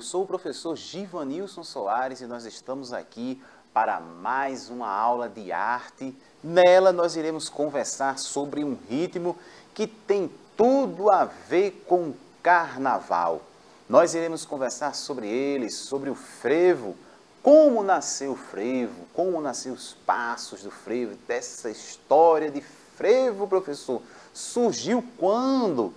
Eu sou o professor Givanilson Soares e nós estamos aqui para mais uma aula de arte. Nela nós iremos conversar sobre um ritmo que tem tudo a ver com carnaval. Nós iremos conversar sobre ele, sobre o frevo, como nasceu o frevo, como nasceu os passos do frevo, dessa história de frevo, professor. Surgiu quando?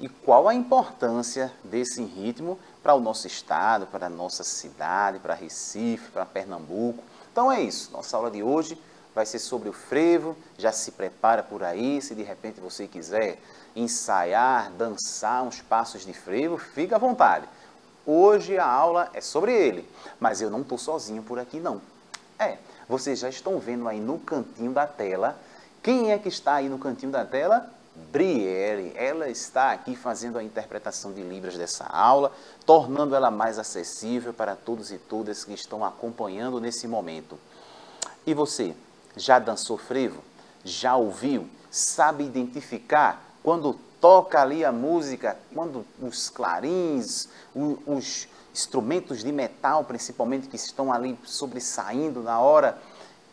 E qual a importância desse ritmo para o nosso estado, para a nossa cidade, para Recife, para Pernambuco. Então é isso, nossa aula de hoje vai ser sobre o frevo. Já se prepara por aí, se de repente você quiser ensaiar, dançar uns passos de frevo, fica à vontade. Hoje a aula é sobre ele, mas eu não estou sozinho por aqui não. Vocês já estão vendo aí no cantinho da tela. Quem é que está aí no cantinho da tela? Brielle, ela está aqui fazendo a interpretação de Libras dessa aula, tornando ela mais acessível para todos e todas que estão acompanhando nesse momento. E você, já dançou frevo? Já ouviu? Sabe identificar quando toca ali a música, quando os clarins, os instrumentos de metal, principalmente, que estão ali sobressaindo na hora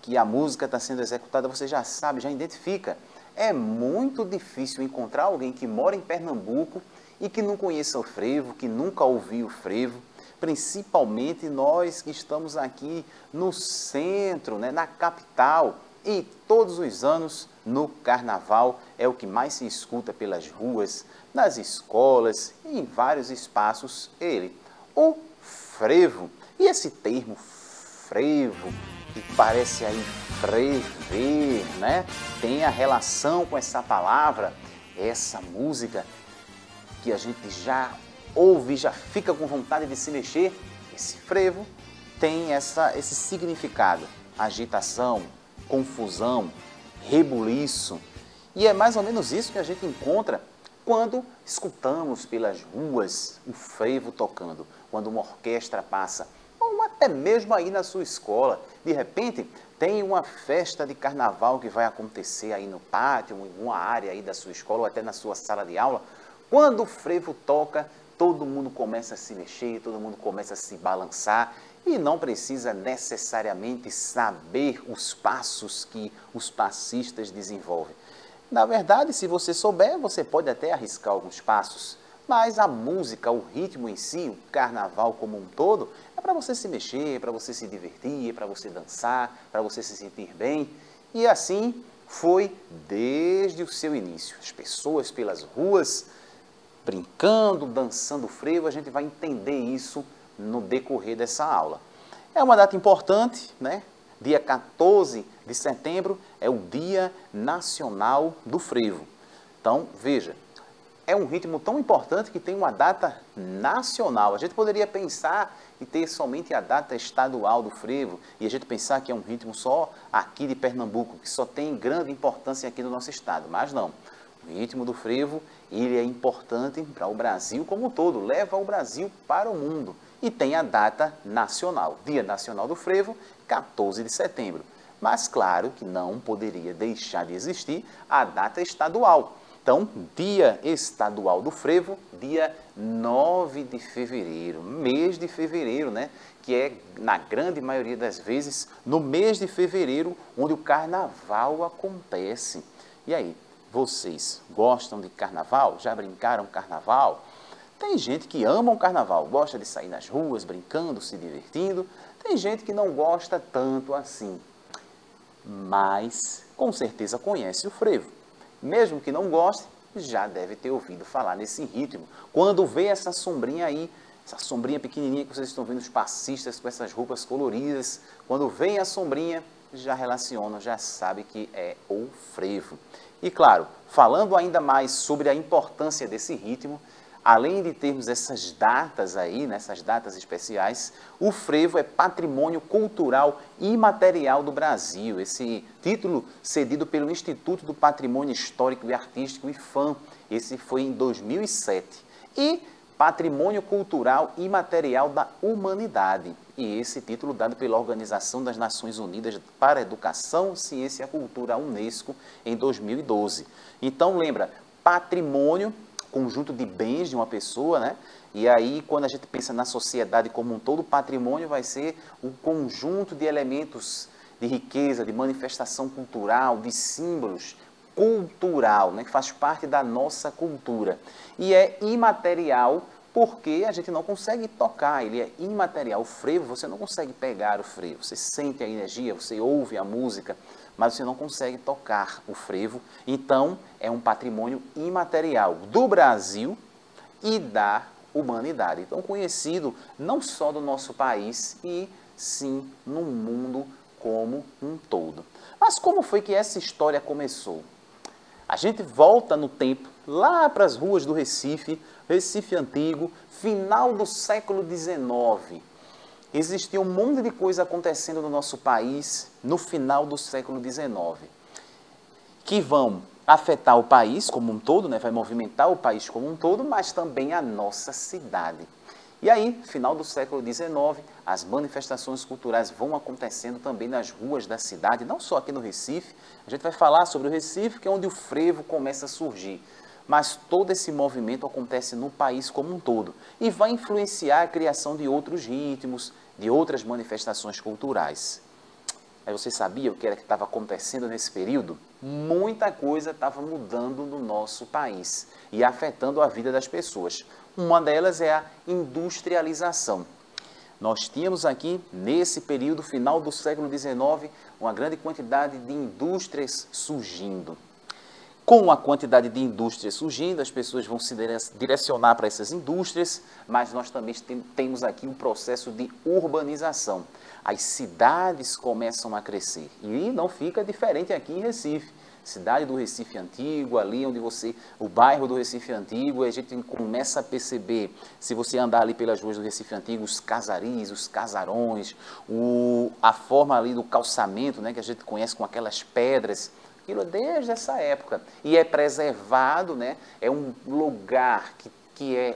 que a música está sendo executada, você já sabe, já identifica. É muito difícil encontrar alguém que mora em Pernambuco e que não conheça o frevo, que nunca ouviu o frevo, principalmente nós que estamos aqui no centro, na capital, e todos os anos no carnaval é o que mais se escuta pelas ruas, nas escolas e em vários espaços, o frevo. E esse termo frevo, que parece aí frever, tem a relação com essa palavra, essa música que a gente já ouve, já fica com vontade de se mexer. Esse frevo tem esse significado: agitação, confusão, rebuliço. E é mais ou menos isso que a gente encontra quando escutamos pelas ruas o frevo tocando, quando uma orquestra passa, ou até mesmo aí na sua escola. De repente, tem uma festa de carnaval que vai acontecer aí no pátio, em uma área aí da sua escola, ou até na sua sala de aula. Quando o frevo toca, todo mundo começa a se mexer, todo mundo começa a se balançar, e não precisa necessariamente saber os passos que os passistas desenvolvem. Na verdade, se você souber, você pode até arriscar alguns passos, mas a música, o ritmo em si, o carnaval como um todo, é para você se mexer, para você se divertir, para você dançar, para você se sentir bem. E assim foi desde o seu início. As pessoas pelas ruas, brincando, dançando frevo, a gente vai entender isso no decorrer dessa aula. É uma data importante, Dia 14 de setembro é o Dia Nacional do Frevo. Então, veja, é um ritmo tão importante que tem uma data nacional. A gente poderia pensar em ter somente a data estadual do frevo e a gente pensar que é um ritmo só aqui de Pernambuco, que só tem grande importância aqui no nosso estado, mas não. O ritmo do frevo, ele é importante para o Brasil como um todo, leva o Brasil para o mundo. E tem a data nacional, Dia Nacional do Frevo, 14 de setembro. Mas claro que não poderia deixar de existir a data estadual. Então, Dia Estadual do Frevo, dia 9 de fevereiro, mês de fevereiro, que é, na grande maioria das vezes, no mês de fevereiro, onde o carnaval acontece. E aí, vocês gostam de carnaval? Já brincaram carnaval? Tem gente que ama o carnaval, gosta de sair nas ruas, brincando, se divertindo. Tem gente que não gosta tanto assim, mas com certeza conhece o frevo. Mesmo que não goste, já deve ter ouvido falar nesse ritmo. Quando vê essa sombrinha aí, essa sombrinha pequenininha que vocês estão vendo, os passistas com essas roupas coloridas, quando vem a sombrinha, já relaciona, já sabe que é o frevo. E claro, falando ainda mais sobre a importância desse ritmo, além de termos essas datas aí, essas datas especiais, o frevo é patrimônio cultural imaterial do Brasil. Esse título cedido pelo Instituto do Patrimônio Histórico e Artístico, IPHAN. Esse foi em 2007. E Patrimônio Cultural Imaterial da Humanidade. E esse título dado pela Organização das Nações Unidas para a Educação, Ciência e Cultura, a Unesco, em 2012. Então, lembra, patrimônio, conjunto de bens de uma pessoa, E aí, quando a gente pensa na sociedade como um todo, o patrimônio vai ser um conjunto de elementos de riqueza, de manifestação cultural, de símbolos cultural, né, que faz parte da nossa cultura. E é imaterial porque a gente não consegue tocar, ele é imaterial. O frevo, você não consegue pegar o frevo, você sente a energia, você ouve a música, mas você não consegue tocar o frevo. Então, é um patrimônio imaterial do Brasil e da humanidade. Então, conhecido não só do nosso país, e sim no mundo como um todo. Mas como foi que essa história começou? A gente volta no tempo, lá para as ruas do Recife, Recife antigo, final do século XIX. Existia um monte de coisa acontecendo no nosso país no final do século XIX, que vão afetar o país como um todo, né? Vai movimentar o país como um todo, mas também a nossa cidade. E aí, final do século XIX, as manifestações culturais vão acontecendo também nas ruas da cidade, não só aqui no Recife. A gente vai falar sobre o Recife, que é onde o frevo começa a surgir. Mas todo esse movimento acontece no país como um todo e vai influenciar a criação de outros ritmos, de outras manifestações culturais. Aí você sabia o que era que estava acontecendo nesse período? Muita coisa estava mudando no nosso país e afetando a vida das pessoas. Uma delas é a industrialização. Nós tínhamos aqui, nesse período final do século XIX, uma grande quantidade de indústrias surgindo. Com a quantidade de indústrias surgindo, as pessoas vão se direcionar para essas indústrias, mas nós também temos aqui um processo de urbanização. As cidades começam a crescer e não fica diferente aqui em Recife. Cidade do Recife Antigo, ali onde o bairro do Recife Antigo, a gente começa a perceber, se você andar ali pelas ruas do Recife Antigo, os casaris, os casarões, a forma ali do calçamento, né, que a gente conhece com aquelas pedras, aquilo desde essa época. E é preservado, né, é um lugar que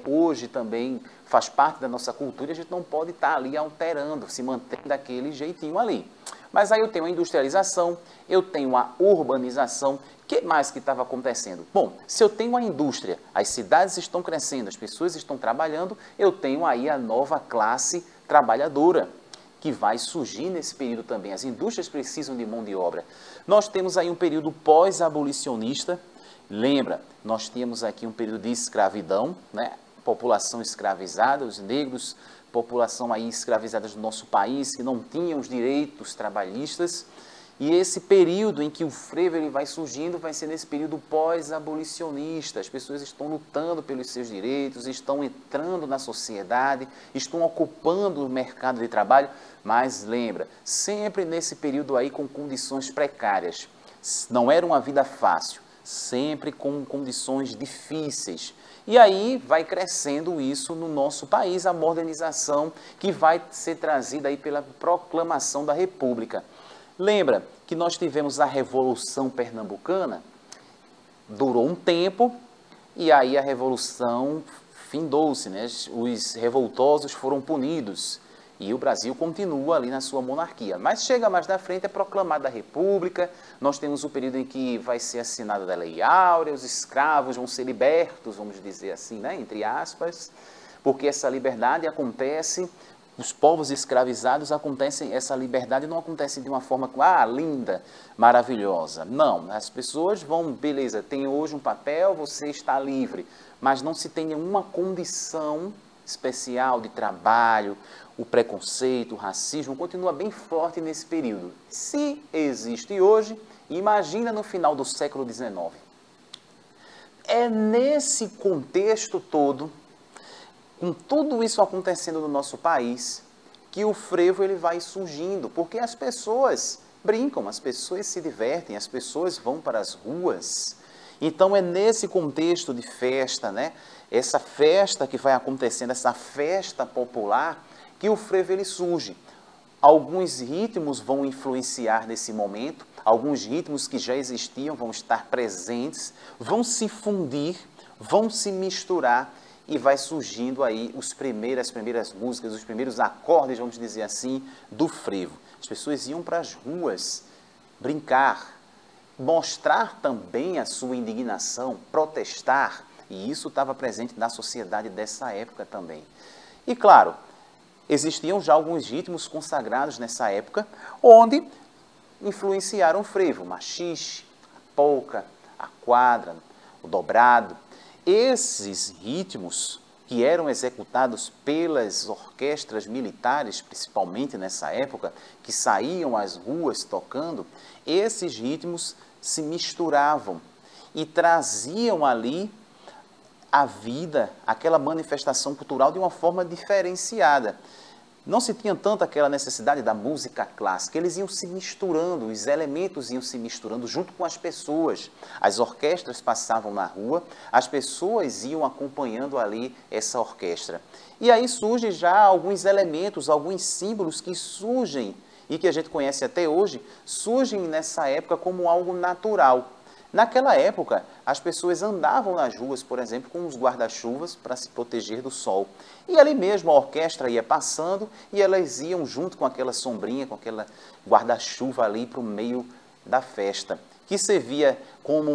hoje também faz parte da nossa cultura, a gente não pode estar ali alterando, se mantém daquele jeitinho ali. Mas aí eu tenho a industrialização, eu tenho a urbanização. O que mais que estava acontecendo? Bom, se eu tenho a indústria, as cidades estão crescendo, as pessoas estão trabalhando, eu tenho aí a nova classe trabalhadora, que vai surgir nesse período também. As indústrias precisam de mão de obra. Nós temos aí um período pós-abolicionista. Lembra, nós tínhamos aqui um período de escravidão, né? População escravizada, os negros, população aí escravizada do nosso país, que não tinham os direitos trabalhistas. E esse período em que o frevo ele vai surgindo vai ser nesse período pós-abolicionista. As pessoas estão lutando pelos seus direitos, estão entrando na sociedade, estão ocupando o mercado de trabalho, mas lembra, sempre nesse período aí com condições precárias. Não era uma vida fácil, sempre com condições difíceis. E aí vai crescendo isso no nosso país, a modernização que vai ser trazida aí pela proclamação da República. Lembra que nós tivemos a Revolução Pernambucana? Durou um tempo e aí a Revolução findou-se, né? Os revoltosos foram punidos e o Brasil continua ali na sua monarquia. Mas chega mais na frente, é proclamada a República, nós temos o período em que vai ser assinada a Lei Áurea, os escravos vão ser libertos, vamos dizer assim, né? Entre aspas, porque essa liberdade acontece. Os povos escravizados essa liberdade não acontece de uma forma, linda, maravilhosa. Não, as pessoas vão, beleza, tem hoje um papel, você está livre, mas não se tem nenhuma condição especial de trabalho, o preconceito, o racismo continua bem forte nesse período. Se existe hoje, imagina no final do século XIX. É nesse contexto todo, com tudo isso acontecendo no nosso país, que o frevo ele vai surgindo, porque as pessoas brincam, as pessoas se divertem, as pessoas vão para as ruas. Então é nesse contexto de festa, né? Essa festa que vai acontecendo, essa festa popular, que o frevo ele surge. Alguns ritmos vão influenciar nesse momento, alguns ritmos que já existiam vão estar presentes, vão se fundir, vão se misturar, e vai surgindo aí as primeiras músicas, os primeiros acordes, vamos dizer assim, do frevo. As pessoas iam para as ruas brincar, mostrar também a sua indignação, protestar. E isso estava presente na sociedade dessa época também. E claro, existiam já alguns ritmos consagrados nessa época, onde influenciaram o frevo, o machixe, a polca, a quadra, o dobrado. Esses ritmos que eram executados pelas orquestras militares, principalmente nessa época, que saíam às ruas tocando, esses ritmos se misturavam e traziam ali a vida, aquela manifestação cultural de uma forma diferenciada. Não se tinha tanto aquela necessidade da música clássica, eles iam se misturando, os elementos iam se misturando junto com as pessoas. As orquestras passavam na rua, as pessoas iam acompanhando ali essa orquestra. E aí surgem já alguns elementos, alguns símbolos que surgem e que a gente conhece até hoje, surgem nessa época como algo natural. Naquela época, as pessoas andavam nas ruas, por exemplo, com os guarda-chuvas para se proteger do sol. E ali mesmo a orquestra ia passando e elas iam junto com aquela sombrinha, com aquela guarda-chuva ali para o meio da festa, que servia como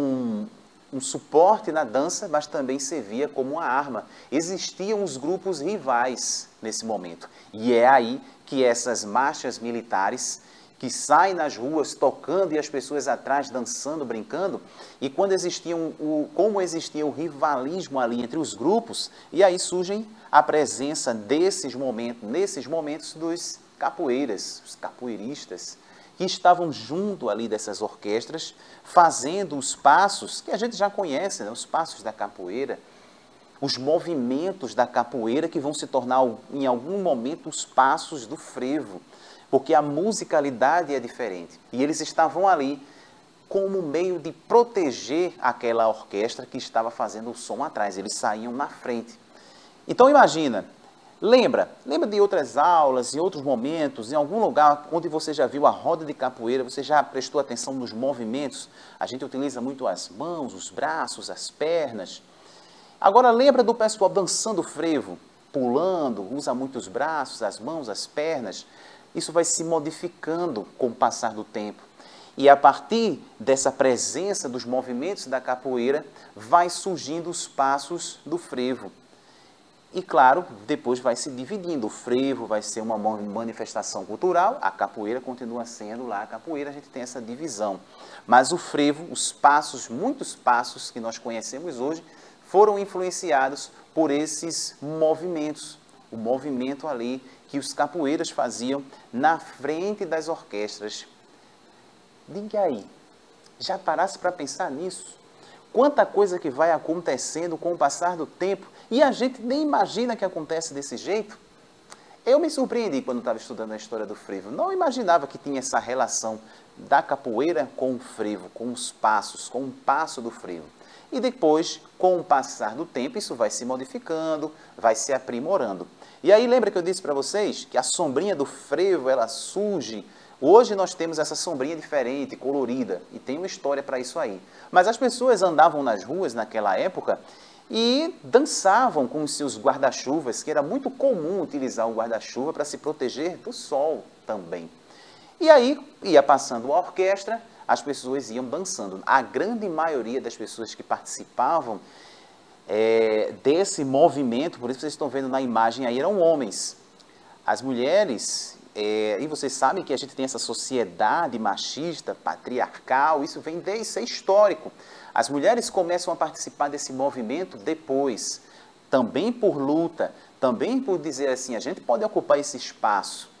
um suporte na dança, mas também servia como uma arma. Existiam os grupos rivais nesse momento. E é aí que essas marchas militares que saem nas ruas tocando e as pessoas atrás dançando, brincando, e como existia o rivalismo ali entre os grupos, e aí surgem a presença nesses momentos dos capoeiras, os capoeiristas, que estavam junto ali dessas orquestras, fazendo os passos que a gente já conhece, né? Os passos da capoeira, os movimentos da capoeira que vão se tornar em algum momento os passos do frevo, porque a musicalidade é diferente. E eles estavam ali como meio de proteger aquela orquestra que estava fazendo o som atrás. Eles saíam na frente. Então imagina, lembra de outras aulas, em outros momentos, em algum lugar onde você já viu a roda de capoeira, você já prestou atenção nos movimentos? A gente utiliza muito as mãos, os braços, as pernas. Agora lembra do pessoal dançando frevo, pulando, usa muito os braços, as mãos, as pernas. Isso vai se modificando com o passar do tempo. E a partir dessa presença dos movimentos da capoeira, vai surgindo os passos do frevo. E claro, depois vai se dividindo. O frevo vai ser uma manifestação cultural, a capoeira continua sendo lá a capoeira, a gente tem essa divisão. Mas o frevo, os passos, muitos passos que nós conhecemos hoje, foram influenciados por esses movimentos. O movimento ali que os capoeiras faziam na frente das orquestras. Diga aí, já parasse para pensar nisso? Quanta coisa que vai acontecendo com o passar do tempo e a gente nem imagina que acontece desse jeito. Eu me surpreendi quando estava estudando a história do frevo. Não imaginava que tinha essa relação da capoeira com o frevo, com os passos, com o passo do frevo. E depois, com o passar do tempo, isso vai se modificando, vai se aprimorando. E aí lembra que eu disse para vocês que a sombrinha do frevo, ela surge. Hoje nós temos essa sombrinha diferente, colorida, e tem uma história para isso aí. Mas as pessoas andavam nas ruas naquela época e dançavam com os seus guarda-chuvas, que era muito comum utilizar o guarda-chuva para se proteger do sol também. E aí ia passando a orquestra, as pessoas iam dançando. A grande maioria das pessoas que participavam desse movimento, por isso vocês estão vendo na imagem aí, eram homens. As mulheres, e vocês sabem que a gente tem essa sociedade machista, patriarcal, isso vem desde ser histórico. As mulheres começam a participar desse movimento depois, também por luta, também por dizer assim, a gente pode ocupar esse espaço.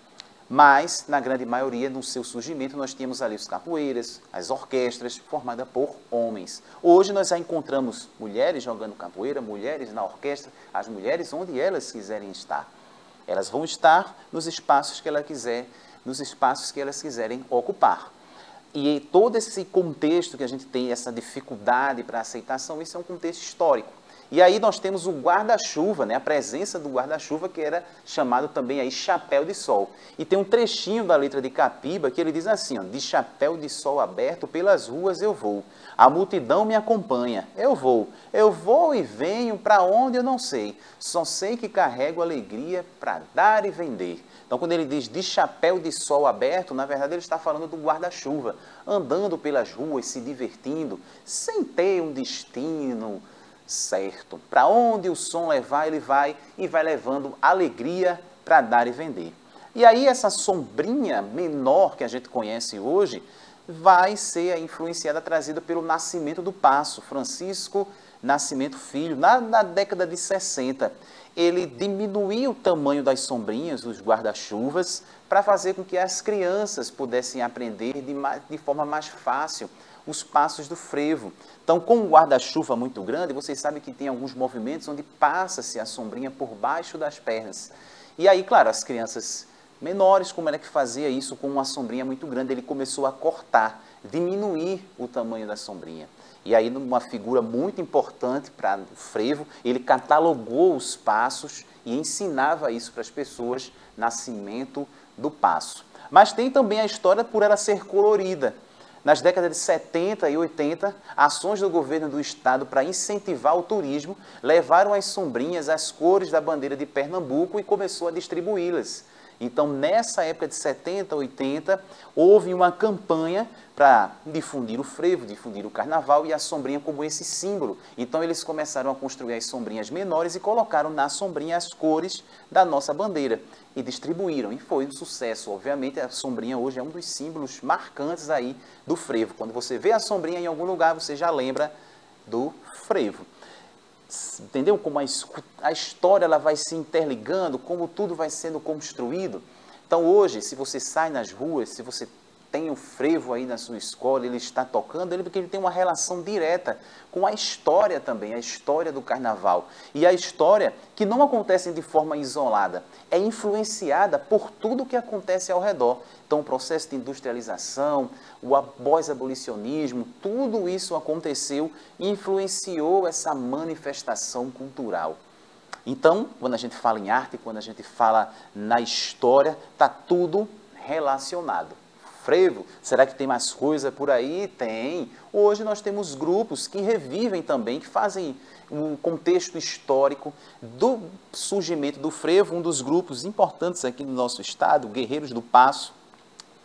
Mas, na grande maioria, no seu surgimento, nós tínhamos ali os capoeiras, as orquestras, formadas por homens. Hoje nós já encontramos mulheres jogando capoeira, mulheres na orquestra, as mulheres onde elas quiserem estar. Elas vão estar nos espaços que elas quiserem ocupar. E todo esse contexto que a gente tem, essa dificuldade para aceitação, isso é um contexto histórico. E aí nós temos o guarda-chuva, né? A presença do guarda-chuva, que era chamado também aí chapéu de sol. E tem um trechinho da letra de Capiba que ele diz assim, ó, de chapéu de sol aberto pelas ruas eu vou, a multidão me acompanha, eu vou e venho para onde eu não sei, só sei que carrego alegria para dar e vender. Então, quando ele diz de chapéu de sol aberto, na verdade ele está falando do guarda-chuva, andando pelas ruas, se divertindo, sem ter um destino, certo. Para onde o som levar, ele vai e vai levando alegria para dar e vender. E aí essa sombrinha menor que a gente conhece hoje vai ser influenciada, trazida pelo Nascimento do Paço, Francisco Nascimento Filho, na década de 60. Ele diminuiu o tamanho das sombrinhas, dos guarda-chuvas, para fazer com que as crianças pudessem aprender de forma mais fácil os passos do frevo. Então, com um guarda-chuva muito grande, vocês sabem que tem alguns movimentos onde passa-se a sombrinha por baixo das pernas. E aí, claro, as crianças menores, como era que fazia isso com uma sombrinha muito grande? Ele começou a cortar, diminuir o tamanho da sombrinha. E aí, numa figura muito importante para o frevo, ele catalogou os passos e ensinava isso para as pessoas, Nascimento do Paço. Mas tem também a história por ela ser colorida. Nas décadas de 70 e 80, ações do governo do estado para incentivar o turismo levaram as sombrinhas, as cores da bandeira de Pernambuco e começou a distribuí-las. Então, nessa época de 70, 80, houve uma campanha para difundir o frevo, difundir o carnaval e a sombrinha como esse símbolo. Então, eles começaram a construir as sombrinhas menores e colocaram na sombrinha as cores da nossa bandeira e distribuíram. E foi um sucesso. Obviamente, a sombrinha hoje é um dos símbolos marcantes aí do frevo. Quando você vê a sombrinha em algum lugar, você já lembra do frevo. Entendeu como a história ela vai se interligando, como tudo vai sendo construído? Então hoje, se você sai nas ruas, se você tem um frevo aí na sua escola, ele está tocando, porque ele tem uma relação direta com a história também, a história do carnaval. E a história que não acontece de forma isolada, é influenciada por tudo que acontece ao redor. Então o processo de industrialização, o pós-abolicionismo, tudo isso aconteceu e influenciou essa manifestação cultural. Então, quando a gente fala em arte, quando a gente fala na história, está tudo relacionado. Frevo, será que tem mais coisa por aí? Tem. Hoje nós temos grupos que revivem também, que fazem um contexto histórico do surgimento do frevo, um dos grupos importantes aqui no nosso estado, Guerreiros do Paço,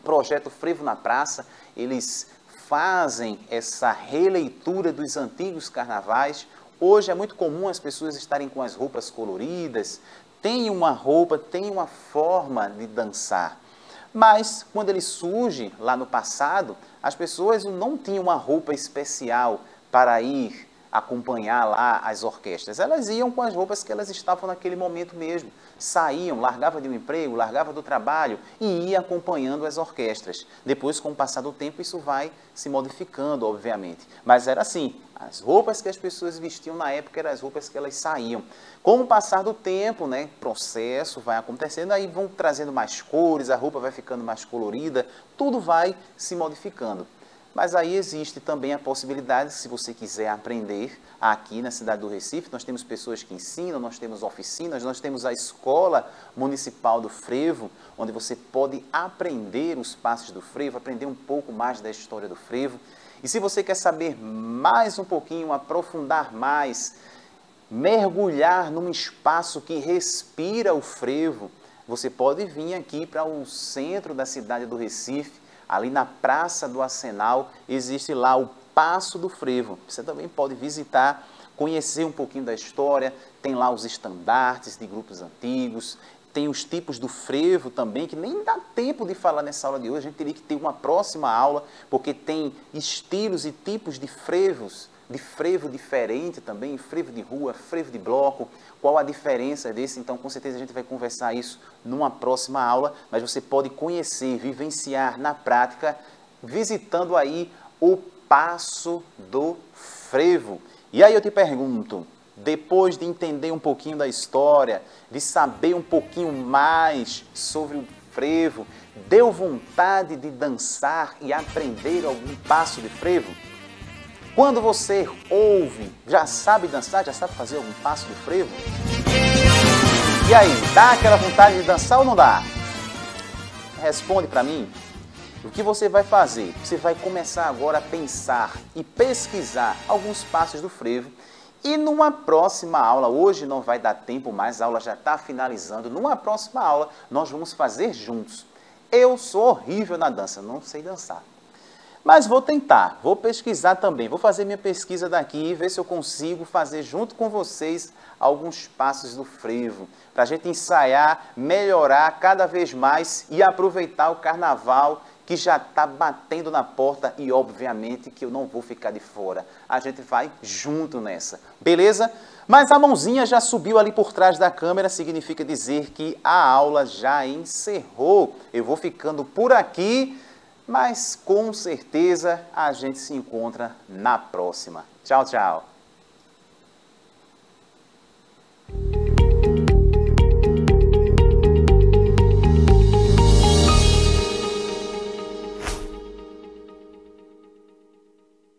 Projeto Frevo na Praça. Eles fazem essa releitura dos antigos carnavais. Hoje é muito comum as pessoas estarem com as roupas coloridas, tem uma roupa, tem uma forma de dançar. Mas, quando ele surge lá no passado, as pessoas não tinham uma roupa especial para ir acompanhar lá as orquestras. Elas iam com as roupas que elas estavam naquele momento mesmo. Saíam, largava de um emprego, largava do trabalho e ia acompanhando as orquestras. Depois, com o passar do tempo, isso vai se modificando, obviamente. Mas era assim, as roupas que as pessoas vestiam na época eram as roupas que elas saíam. Com o passar do tempo, né, processo vai acontecendo, aí vão trazendo mais cores, a roupa vai ficando mais colorida, tudo vai se modificando. Mas aí existe também a possibilidade, se você quiser aprender, aqui na cidade do Recife, nós temos pessoas que ensinam, nós temos oficinas, nós temos a Escola Municipal do Frevo, onde você pode aprender os passos do frevo, aprender um pouco mais da história do frevo. E se você quer saber mais um pouquinho, aprofundar mais, mergulhar num espaço que respira o frevo, você pode vir aqui para o centro da cidade do Recife, ali na Praça do Arsenal, existe lá o Paço do Frevo. Você também pode visitar, conhecer um pouquinho da história, tem lá os estandartes de grupos antigos, tem os tipos do frevo também, que nem dá tempo de falar nessa aula de hoje, a gente teria que ter uma próxima aula, porque tem estilos e tipos de frevos, de frevo diferente também, frevo de rua, frevo de bloco, qual a diferença desse? Então, com certeza a gente vai conversar isso numa próxima aula, mas você pode conhecer, vivenciar na prática, visitando aí o Paço do Frevo. E aí eu te pergunto, depois de entender um pouquinho da história, de saber um pouquinho mais sobre o frevo, deu vontade de dançar e aprender algum passo de frevo? Quando você ouve, já sabe dançar, já sabe fazer algum passo de frevo? E aí, dá aquela vontade de dançar ou não dá? Responde para mim. O que você vai fazer? Você vai começar agora a pensar e pesquisar alguns passos do frevo. E numa próxima aula, hoje não vai dar tempo mais, a aula já está finalizando. Numa próxima aula, nós vamos fazer juntos. Eu sou horrível na dança, não sei dançar. Mas vou tentar, vou pesquisar também, vou fazer minha pesquisa daqui e ver se eu consigo fazer junto com vocês alguns passos do frevo, para a gente ensaiar, melhorar cada vez mais e aproveitar o carnaval que já está batendo na porta e obviamente que eu não vou ficar de fora. A gente vai junto nessa, beleza? Mas a mãozinha já subiu ali por trás da câmera, significa dizer que a aula já encerrou. Eu vou ficando por aqui, mas com certeza a gente se encontra na próxima. Tchau, tchau!